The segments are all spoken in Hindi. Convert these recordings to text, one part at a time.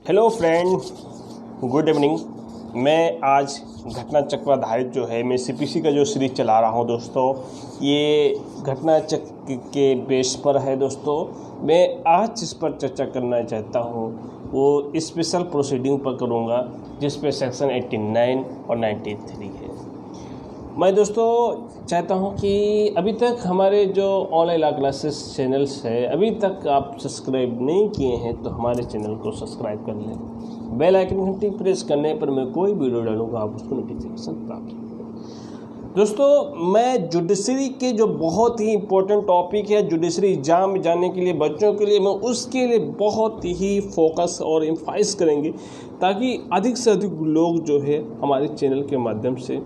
Hello friend, good evening. मैं आज घटना चक्र आधारित जो है मैं सीपीसी का जो सीरीज चला रहा हूं दोस्तों, ये घटना चक्र के बेस पर है दोस्तों। मैं आज जिस पर चर्चा करना चाहता हूं वो स्पेशल प्रोसीडिंग पर करूंगा, जिस पे सेक्शन 89 और 93 है। मैं दोस्तों चाहता हूं कि अभी तक हमारे जो ऑनलाइन क्लासेस चैनल्स है, अभी तक आप सब्सक्राइब नहीं किए हैं तो हमारे चैनल को सब्सक्राइब कर लें। बेल आइकन घंटी प्रेस करने पर मैं कोई वीडियो डालूंगा आप उसको नोटिफिकेशन प्राप्त करें। दोस्तों, मैं जुडिशरी के जो बहुत ही इम्पोर्टेंट टॉपिक है जुडिशरी एग्जाम में जाने के लिए बच्चों के लिए, मैं उसके लिए बहुत ही फोकस और एम्फाइज करेंगे ताकि अधिक से अधिक लोग जो है हमारे चैनल के माध्यम से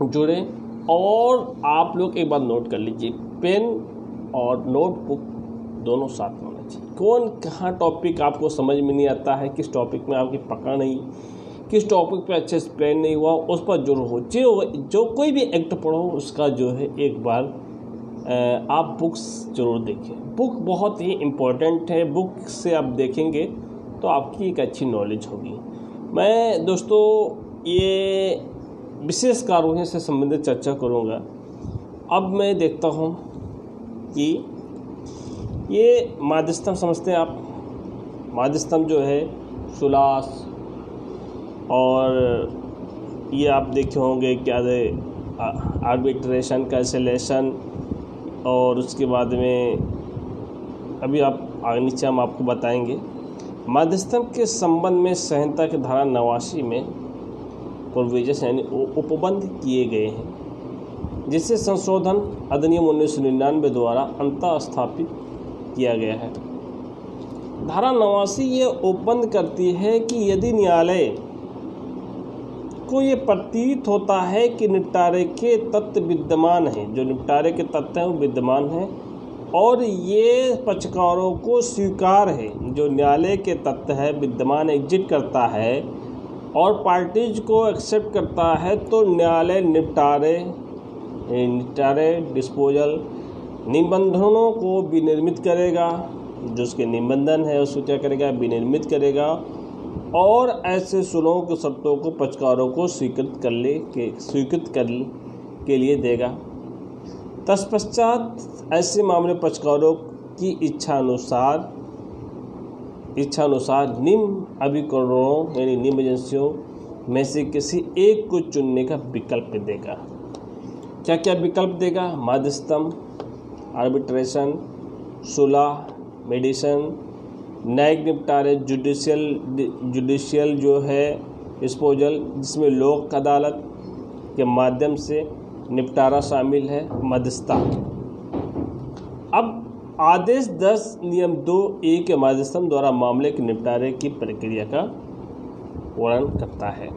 जुड़े। और आप लोग एक बात नोट कर लीजिए, पेन और नोटबुक दोनों साथ में होना चाहिए। कौन कहाँ टॉपिक आपको समझ में नहीं आता है, किस टॉपिक में आपकी पकड़ नहीं, किस टॉपिक पे अच्छे से प्लान नहीं हुआ, उस पर जोर हो। जो कोई भी एक्ट पढ़ो उसका जो है एक बार आप बुक्स जरूर देखें। बुक बहुत ही इम्पोर्टेंट है। बुक से आप देखेंगे तो आपकी एक अच्छी नॉलेज होगी। मैं दोस्तों ये विशेष कार्यों से संबंधित चर्चा करूंगा। अब मैं देखता हूं कि ये माध्यस्थम समझते हैं आप। माध्यस्थम जो है सुलास, और ये आप देखे होंगे क्या है आर्बिट्रेशन, कैंसिलेशन, और उसके बाद में अभी आप आगे नीचे हम आपको बताएंगे। माध्यस्थम के संबंध में संहिता की धारा 89 में प्रोविजन यानी उपबंध किए गए हैं, जिससे संशोधन अधिनियम 1999 द्वारा अंतः स्थापित किया गया है। धारा 89 ये उपबंध करती है कि यदि न्यायालय को ये प्रतीत होता है कि निपटारे के तथ्य विद्यमान हैं, जो निपटारे के तथ्य हैं वो विद्यमान हैं, और ये पक्षकारों को स्वीकार है, जो न्यायालय के तथ्य है विद्यमान एग्जिट करता है और पार्टीज को एक्सेप्ट करता है, तो न्यायालय निपटारे डिस्पोजल निबंधनों को विनिर्मित करेगा। जो उसके निबंधन है उसको क्या करेगा, विनिर्मित करेगा, और ऐसे सुलहों की शर्तों को पक्षकारों को स्वीकृत करने के लिए देगा। तत्पश्चात ऐसे मामले पक्षकारों की इच्छा अनुसार निम्न अभिकरणों यानी निम्न एजेंसियों में से किसी एक को चुनने का विकल्प देगा। क्या क्या विकल्प देगा? माध्यस्थम, आर्बिट्रेशन, सुलह, मेडिसन, न्यायिक निपटारे, जुडिशियल जो है डिस्पोजल, जिसमें लोक अदालत के माध्यम से निपटारा शामिल है, मध्यस्थता। अब आदेश 10 नियम 2A के माध्यस्थम द्वारा मामले के निपटारे की प्रक्रिया का वर्णन करता है।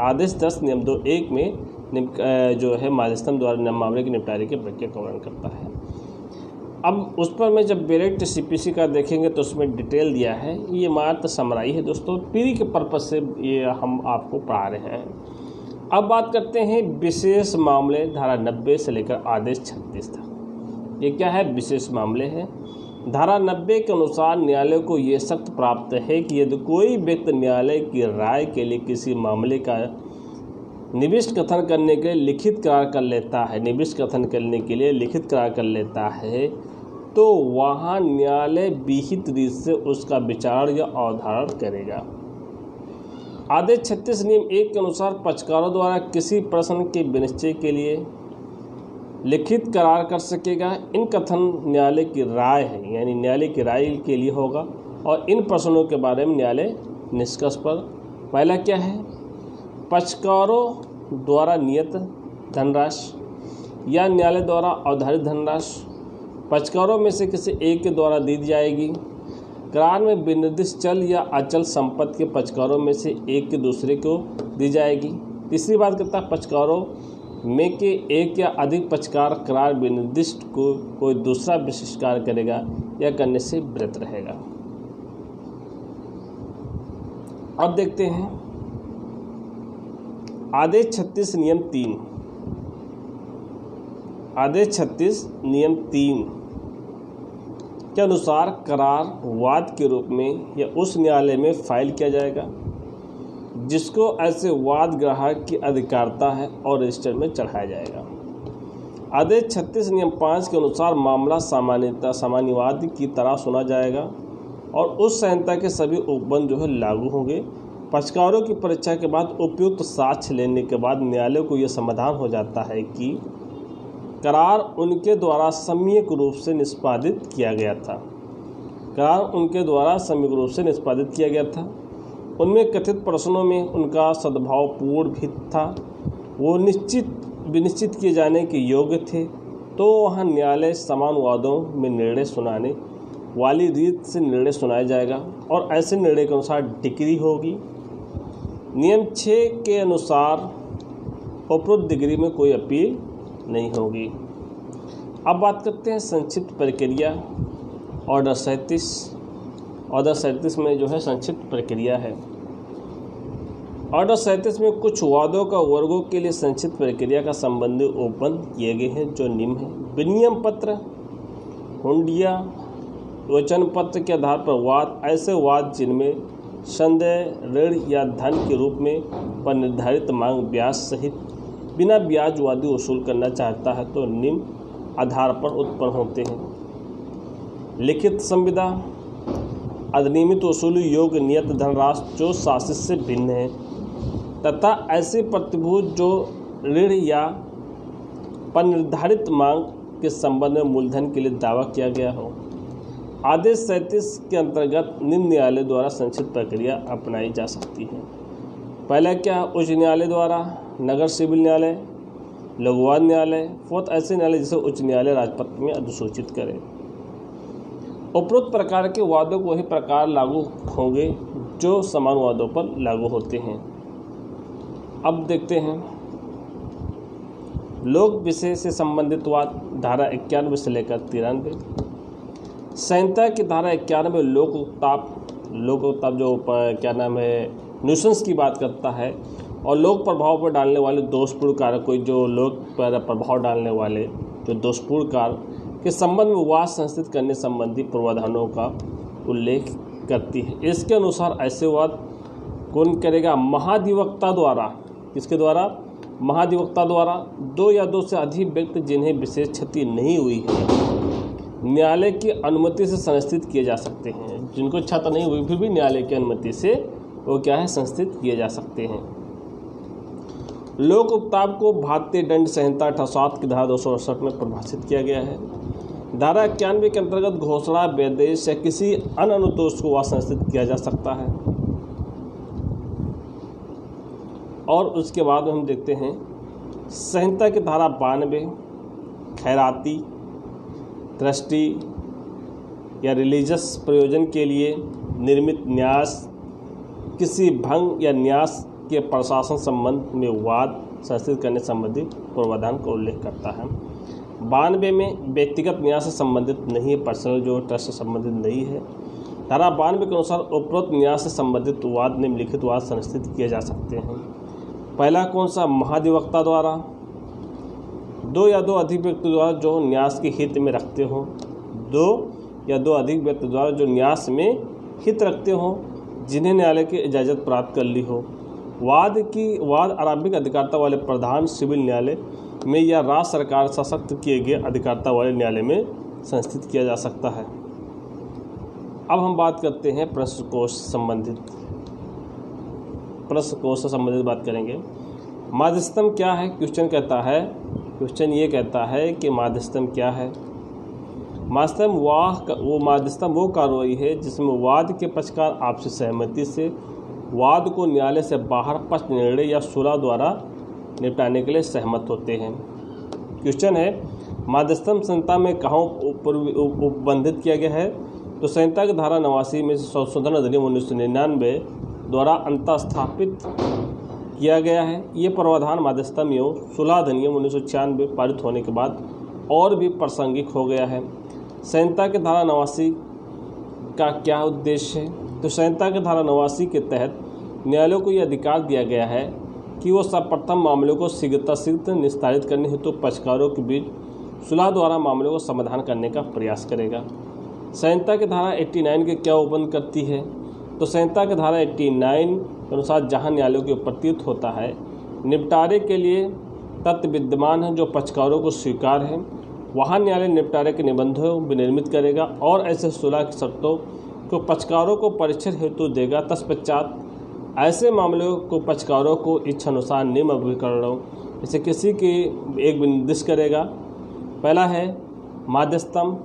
आदेश 10 नियम 2A में जो है माध्यस्थम द्वारा मामले के निपटारे की प्रक्रिया का वर्णन करता है। अब उस पर मैं जब डायरेक्ट सीपीसी का देखेंगे तो उसमें डिटेल दिया है। ये मात्र समराई है दोस्तों, पीरी के पर्पज से ये हम आपको पढ़ा रहे हैं। अब बात करते हैं विशेष मामले, धारा 90 से लेकर आदेश 36 तक। ये क्या है? विशेष मामले हैं। धारा 90 के अनुसार न्यायालय को ये शर्त प्राप्त है कि यदि कोई व्यक्ति न्यायालय की राय के लिए किसी मामले का निविष्ट कथन करने के लिए लिखित करार कर लेता है, तो वहाँ न्यायालय विहित रीत से उसका विचार या अवधारण करेगा। आदेश 36 नियम 1 के अनुसार पक्षकारों द्वारा किसी प्रश्न के विनिश्चय के लिए लिखित करार कर सकेगा। इन कथन न्यायालय की राय है, यानी न्यायालय की राय के लिए होगा, और इन प्रश्नों के बारे में न्यायालय निष्कर्ष पर पहला क्या है? पक्षकारों द्वारा नियत धनराशि या न्यायालय द्वारा अवधारित धनराशि पक्षकारों में से किसी एक के द्वारा दी जाएगी। करार में विनिर्दिष्ट चल या अचल संपत्ति के पक्षकारों में से एक के दूसरे को दी जाएगी। तीसरी बात करता है पक्षकारों में के एक या अधिक पक्षकार करार विनिर्दिष्ट को कोई दूसरा विशिष्टकार करेगा या करने से विरत रहेगा। अब देखते हैं आदेश 36 नियम 3। आदेश 36 नियम 3 के अनुसार करार वाद के रूप में या उस न्यायालय में फाइल किया जाएगा जिसको ऐसे वाद ग्राहक की अधिकारिता है और रजिस्टर में चढ़ाया जाएगा। आदेश 36 नियम 5 के अनुसार मामला सामान्यवाद की तरह सुना जाएगा और उस संहिता के सभी उपबंध लागू होंगे। पक्षकारों की परीक्षा के बाद उपयुक्त साक्ष्य लेने के बाद न्यायालय को यह समाधान हो जाता है कि करार उनके द्वारा सम्यक रूप से निष्पादित किया गया था। उनमें कथित प्रश्नों में उनका सद्भावपूर्ण भी था, वो विनिश्चित किए जाने के योग्य थे, तो वहाँ न्यायालय समान वादों में निर्णय सुनाने वाली रीत से निर्णय सुनाया जाएगा और ऐसे निर्णय के अनुसार डिग्री होगी। नियम 6 के अनुसार उपरोक्त डिग्री में कोई अपील नहीं होगी। अब बात करते हैं संक्षिप्त प्रक्रिया। ऑर्डर 37 में संक्षिप्त प्रक्रिया है। ऑर्डर 37 में कुछ वादों का वर्गों के लिए संक्षिप्त प्रक्रिया का संबंधी उपबंध किए गए हैं जो निम्न है। विनिमय पत्र, हुंडिया, वचन पत्र के आधार पर वाद, ऐसे वाद जिनमें संदेह, ऋण या धन के रूप में पर निर्धारित मांग ब्याज सहित बिना ब्याज वादी वसूल करना चाहता है तो निम्न आधार पर उत्पन्न होते हैं। लिखित संविदा, अधिनियमित वसूली योग्य नियत धनराशि जो शासित से भिन्न है तथा ऐसे प्रतिभूत जो ऋण या पर निर्धारित मांग के संबंध में मूलधन के लिए दावा किया गया हो। आदेश 37 के अंतर्गत निम्न न्यायालय द्वारा संक्षिप्त प्रक्रिया अपनाई जा सकती है। पहला क्या? उच्च न्यायालय द्वारा, नगर सिविल न्यायालय, लघुवाद न्यायालय, फोर्थ ऐसे न्यायालय जिसे उच्च न्यायालय राजपत्र में अधिसूचित करे। उपरोक्त प्रकार के वादों को वही प्रकार लागू होंगे जो समान वादों पर लागू होते हैं। अब देखते हैं लोक विषय से संबंधित वाद, धारा 91 से लेकर 93। संहिता की धारा 91 लोक उत्ताप जो न्यूसेंस की बात करता है और लोक प्रभाव पर डालने वाले दोषपूर्ण कारक, कोई जो लोक पर प्रभाव डालने वाले जो दोषपूर्ण कारक के संबंध में वाद संस्थित करने संबंधी पूर्वाधानों का उल्लेख करती है। इसके अनुसार ऐसे वाद कौन करेगा? महाधिवक्ता द्वारा। किसके द्वारा? महाधिवक्ता द्वारा। दो या दो से अधिक व्यक्ति जिन्हें विशेष क्षति नहीं हुई है न्यायालय की अनुमति से संस्थित किए जा सकते हैं। जिनको क्षति नहीं हुई फिर भी न्यायालय की अनुमति से वो क्या है? संस्थित किए जा सकते हैं। लोक उत्ताप को भारतीय दंड संहिता 68 की धारा 268 में परिभाषित किया गया है। धारा 91 के अंतर्गत घोषणा, व्यदेश या किसी अन्य अनुतोष को संस्थित किया जा सकता है। और उसके बाद हम देखते हैं संहिता की धारा 92 खैराती, ट्रस्टी या रिलीजियस प्रयोजन के लिए निर्मित न्यास, किसी भंग या न्यास के प्रशासन संबंध में वाद संस्थित करने संबंधी पूर्वाधान का उल्लेख करता है। 92 में व्यक्तिगत न्यास से संबंधित नहीं है, पर्सनल जो ट्रस्ट से संबंधित नहीं है। धारा 92 के अनुसार उपरोक्त न्यास से संबंधित वाद निम्नलिखित वाद संस्थित किए जा सकते हैं। पहला कौन सा? महाधिवक्ता द्वारा। दो या दो अधिक व्यक्ति द्वारा जो न्यास के हित में रखते हों। दो या दो अधिक व्यक्ति द्वारा जो न्यास में हित रखते हों जिन्हें न्यायालय की इजाज़त प्राप्त कर ली हो। वाद आरंभिक अधिकारिता वाले प्रधान सिविल न्यायालय में या राज्य सरकार सशक्त किए गए अधिकारिता वाले न्यायालय में संस्थित किया जा सकता है। अब हम बात करते हैं प्रश्न कोश से संबंधित बात करेंगे। मध्यस्थम क्या है? क्वेश्चन ये कहता है कि मध्यस्थम क्या है। मध्यस्थम वो कार्रवाई है जिसमें वाद के पक्षकार आपसी सहमति से वाद को न्यायालय से बाहर पक्ष निर्णय या सुलह द्वारा निपटाने के लिए सहमत होते हैं। क्वेश्चन है मध्यस्थम संहिता में कहाँ उपबंधित किया गया है? तो संहिता की धारा 89 में संशोधन अधिनियम 1999 द्वारा अंतःस्थापित किया गया है। ये प्रावधान मध्यस्थम एवं सुलह अधिनियम 1996 पारित होने के बाद और भी प्रासंगिक हो गया है। संहिता की धारा 89 का क्या उद्देश्य है? तो संहिता की धारा 89 के तहत न्यायालयों को यह अधिकार दिया गया है कि वो सर्वप्रथम मामलों को शीघ्र निस्तारित करने हेतु पक्षकारों के बीच सुलह द्वारा मामलों को समाधान करने का प्रयास करेगा। संहिता की धारा 89 के क्या उपबंध करती है? तो संहिता की धारा 89 के अनुसार जहां न्यायालयों को प्रतीत होता है निपटारे के लिए तथ्य विद्यमान है जो पक्षकारों को स्वीकार है, वहां न्यायालय निपटारे के निबंधों विनिर्मित करेगा और ऐसे सुलह की शर्तों को पक्षकारों को परीक्षण हेतु देगा। तत्पश्चात ऐसे मामलों को पक्षकारों को इच्छानुसार नियम अभिकरणों जैसे किसी की एक निर्दिष्ट करेगा। पहला है मध्यस्थम,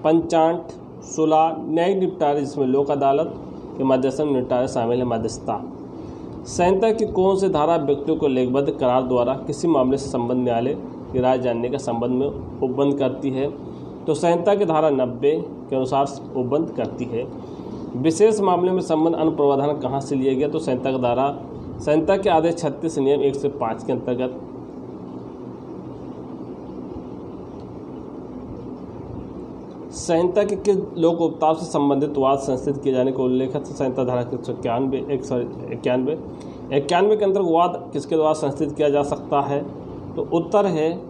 पंचाट, सुलह, न्यायिक निपटारे जिसमें लोक अदालत के मध्यस्थम निपटारे शामिल है। मध्यस्थता संहिता की कौन सी धारा व्यक्तियों को लेखबद्ध करार द्वारा किसी मामले से संबंध न्यायालय की राय जानने के संबंध में उपबंध करती है? तो संहिता की धारा 90 के अनुसार उपबंध करती है। विशेष मामले में संबंध अनुप्रावधान कहाँ से लिया गया? तो संहिता के आदेश 36 नियम 1 से 5 के अंतर्गत। संहिता के किस लोक उपताप से संबंधित वाद संस्थित किए जाने को उल्लेखित संहिता धारा 91 के अंतर्गत वाद किसके द्वारा संस्थित किया जा सकता है? तो उत्तर है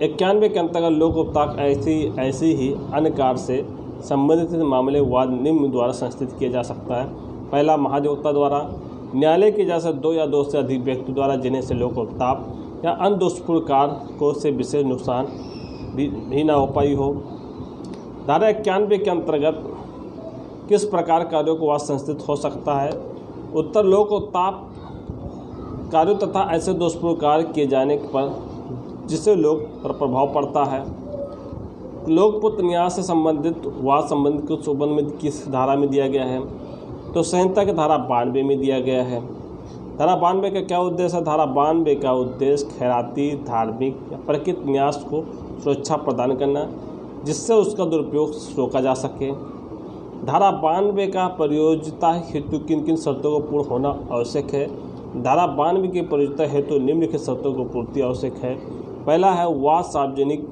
91 के अंतर्गत लोक उपताप ऐसी ही अन्य कार्य से संबंधित मामले वाद निम्न द्वारा संस्थित किया जा सकता है। पहला, महाधिवक्ता द्वारा, न्यायालय की इजाजत 2 या 2 से अधिक व्यक्ति द्वारा जिन्हें से लोक उपताप या अन्य दोषपूर्ण कार्य को से विशेष नुकसान भी न हो पाई हो। धारा 91 के अंतर्गत किस प्रकार कार्यों को वाद संस्थित हो सकता है? उत्तर, लोक उपताप कार्यों तथा ऐसे दोषपूर्ण कार्य किए जाने पर जिससे लोक पर प्रभाव पड़ता है। लोकपुत्र न्यास से संबंधित वाद संबंधित कुछ उपबंध में किस धारा में दिया गया है? तो संहिता की धारा 92 में दिया गया है। धारा 92 का क्या उद्देश्य है? धारा 92 का उद्देश्य खैराती, धार्मिक या प्रकृत न्यास को सुरक्षा प्रदान करना जिससे उसका दुरुपयोग रोका जा सके। धारा 92 का प्रयोज्यता हेतु किन किन शर्तों को पूर्ण होना आवश्यक है? धारा 92 की प्रयोज्यता हेतु निम्नलिखित शर्तों को पूर्ति आवश्यक है। पहला है वाद सार्वजनिक,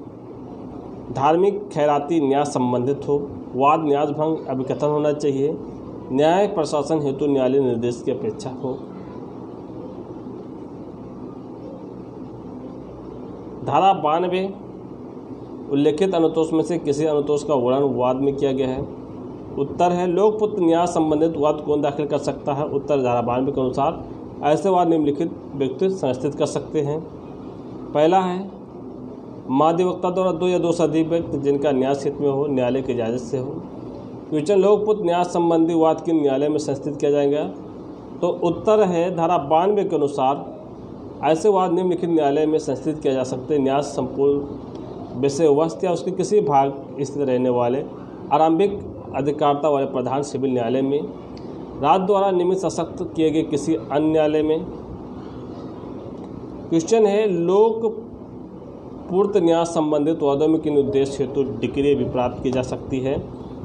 धार्मिक, खैराती, न्यास संबंधित हो, वाद न्यास भंग अभिकथन होना चाहिए, न्याय प्रशासन हेतु न्यायालय निर्देश की अपेक्षा हो। धारा 92 उल्लेखित अनुतोष में से किसी अनुतोष का वर्णन वाद में किया गया है? उत्तर है लोकपुत्र न्यास संबंधित वाद कौन दाखिल कर सकता है? उत्तर, धारा 92 के अनुसार ऐसे वाद निम्नलिखित व्यक्ति संस्थित कर सकते हैं। पहला है महाधिवक्ता द्वारा 2 या 2 से अधिक व्यक्ति जिनका न्यास हित में हो, न्यायालय की इजाजत से हो। क्वेश्चन, लोकपुत्र न्यास संबंधी वाद किन न्यायालय में संस्थित किया जाएगा? तो उत्तर है धारा 92 के अनुसार ऐसे वाद निम्नलिखित न्यायालय में संस्थित किया जा सकते हैं। न्यास संपूर्ण विषय वस्तु या उसके किसी भाग स्थित रहने वाले आरंभिक अधिकारता वाले प्रधान सिविल न्यायालय में, राज्य द्वारा नियमित सशक्त किए गए किसी अन्य न्यायालय में। क्वेश्चन है लोक पूर्ण न्यास संबंधित वादों में किन उद्देश्य हेतु डिक्री भी प्राप्त की जा सकती है?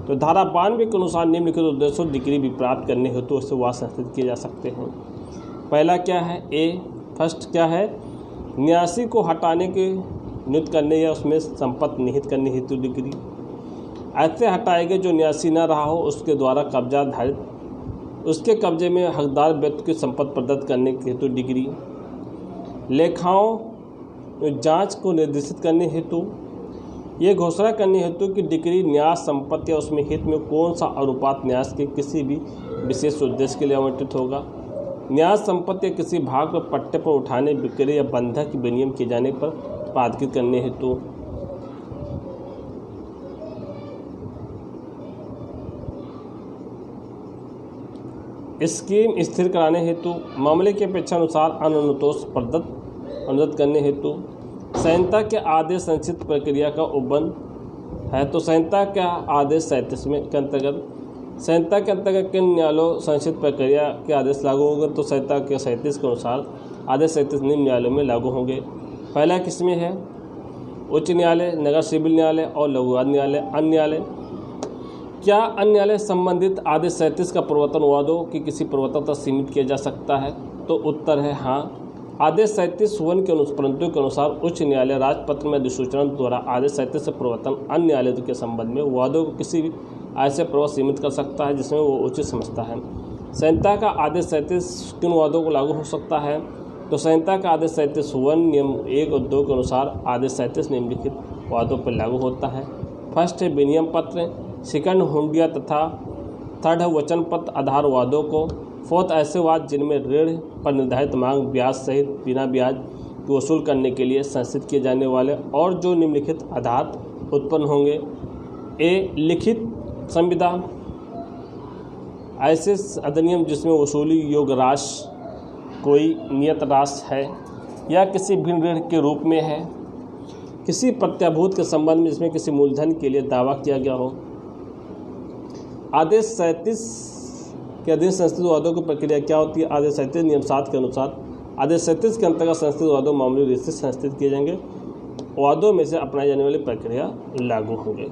तो धारा 92 के अनुसार निम्नलिखित उद्देश्यों डिक्री भी प्राप्त करने हेतु उससे वाद संस्थित किए जा सकते हैं। पहला क्या है? फर्स्ट क्या है? न्यासी को हटाने के नियुक्त करने या उसमें संपत्ति निहित करने हेतु डिग्री। ऐसे हटाए गए जो न्यासी न रहा हो उसके द्वारा कब्जा धारित उसके कब्जे में हकदार व्यक्ति की संपत्ति प्रदत्त करने के हेतु डिग्री। लेखाओं जांच को निर्देशित करने हेतु, ये घोषणा करने हेतु कि डिग्री न्यास संपत्ति या उसमें हित में कौन सा अनुपात न्यास के किसी भी विशेष उद्देश्य के लिए आवंटित होगा। न्यास संपत्ति या किसी भाग पर पट्टे पर उठाने, बिक्री या बंधक की विनियम किए जाने पर प्राधिकृत करने हेतु। स्कीम स्थिर कराने हेतु, मामले की अपेक्षा अनुसार अनुतोष प्रदत्त करने हेतु। संहिता के आदेश संक्षिप्त प्रक्रिया का उपबंध है। तो संहिता का आदेश 37 में के अंतर्गत, संहिता के अंतर्गत किन न्यायालयों संक्षिप्त प्रक्रिया के आदेश लागू होंगे? तो संहिता के 37 के अनुसार आदेश 37 निम्न न्यायालयों में लागू होंगे। पहला किसमें है? उच्च न्यायालय, नगर सिविल न्यायालय और लघुवाद न्यायालय। अन्य न्यायालय, क्या अन्य न्यायालय संबंधित आदेश 37 का प्रवर्तन वादों की किसी प्रवर्तन तक सीमित किया जा सकता है? तो उत्तर है हाँ। आदेश 37(1) के अनुसार उच्च न्यायालय राजपत्र में अधिसूचना द्वारा आदेश 37 से प्रवर्तन अन्य न्यायालयों के संबंध में वादों को किसी भी ऐसे प्रभाव सीमित कर सकता है जिसमें वो उचित समझता है। संहिता का आदेश 37 किन वादों को लागू हो सकता है? तो संहिता का आदेश 37(1) नियम 1 और 2 के अनुसार आदेश 37 निम्नलिखित वादों पर लागू होता है। फर्स्ट है विनियम पत्र, सेकंड हुंडिया तथा थर्ड है वचन पत्र आधार वादों को। फोर्थ ऐसे वाद जिनमें ऋण पर निर्धारित मांग ब्याज सहित बिना ब्याज को वसूल करने के लिए संस्थित किए जाने वाले और जो निम्नलिखित आधार उत्पन्न होंगे। ए लिखित संविदा, ऐसे अधिनियम जिसमें वसूली योग्य राशि कोई नियत राशि है या किसी भिन्न ऋण के रूप में है, किसी प्रत्याभूत के संबंध में जिसमें किसी मूलधन के लिए दावा किया गया हो। आदेश 37 के अधीन संस्थित वादों की प्रक्रिया क्या होती है? आदेश 37 नियम 7 के अनुसार आदेश 37 के अंतर्गत संस्थित वादों मामूली रीति से संस्थित किए जाएंगे। वादों में से अपनाई जाने वाली प्रक्रिया लागू होंगे।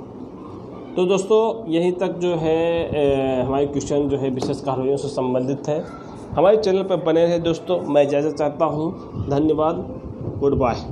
तो दोस्तों यहीं तक जो है हमारे क्वेश्चन जो है विशेष कार्रवाइयों से संबंधित है। हमारे चैनल पर बने रहे दोस्तों, मैं इजाज़त चाहता हूँ। धन्यवाद, गुड बाय।